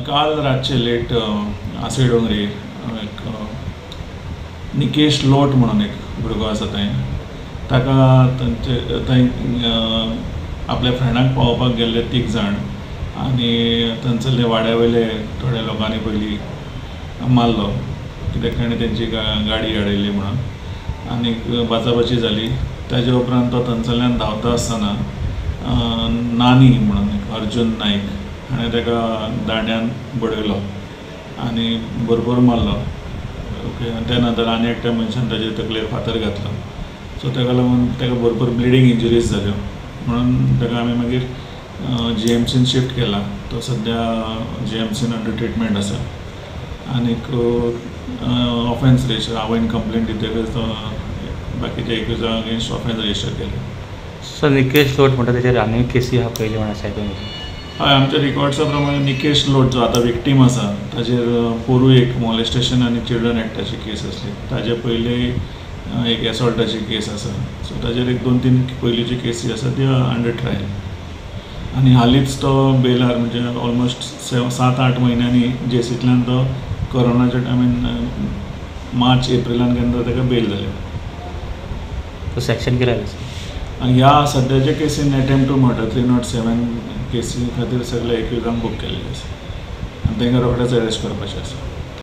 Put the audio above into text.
काल रातचे लेट आसय डोंगरी एक निकेश लोट म्हणून एक भुरगो आसा थंय ताका थंय आपल्या फ्रेंडाक पावोवपाक गेल्ले 3 जाण आनी थंयसरले वाड्या वयले थोड्या लोकांनी पयलीं मारलो कित्याक ताणें तेंची गाडी अडयल्ली म्हणून आनी बाचाबाची जाली. ताजे उपरांत तो थंयसरल्यान धांवता आसतना नानी म्हणून अर्जुन नाईक हाणें ताका दांड्यान बडयलो आनी भरपूर मारलो. ओके आनी त्या नंतर आनी एकट्या मनशान ताजे तकलेर फातर घातलो. सो ताका लागून ताका भरपूर ब्लिडींग इंजरीज जाल्यो म्हणून ताका आमी मागीर GMCन शिफ्ट केला. तो सद्या GMCन अंडर ट्रिटमेंट आसा. आनीक ऑफेन्स रजिस्टर हांवें कंप्लेंट दितकच तो बाकीच्या एक्युजां अगेन्स्ट ऑफेन्स रजिस्टर केले. सो निकेश लोट म्हणटा तेचेर आनी केसी आहा पयलीं म्हण आसा तुमी? हय आमच्या रिकॉर्ड्सा प्रमाणे निकेश लोट जो आतां विक्टीम आसा ताजेर पोरूं एक मॉलेस्टेशन आनी चिल्ड्रन एक्टाची केस आसली. ताजे पयलीं एक एसॉल्टाची केस आसा. सो ताजेर एक 2-3 पयलींची केसी आसा त्यो अंडर ट्रायल. आनी हालींच तो बेलार म्हणजे ऑलमोस्ट 7-8 म्हयन्यांनी जेसींतल्यान तो कोरोनाच्या टायमीन मार्च एप्रिलान केन्ना ताका बेल जाल्यो. तो सेक्शन कितें ह्या सद्याच्या केसीन अटेम्प्ट टू मर्डर 307 केसी खातीर सगळे एक्युजांक बूक केल्ले आसा आनी तांकां रोखडेंच अरेस्ट करपाचें आसा.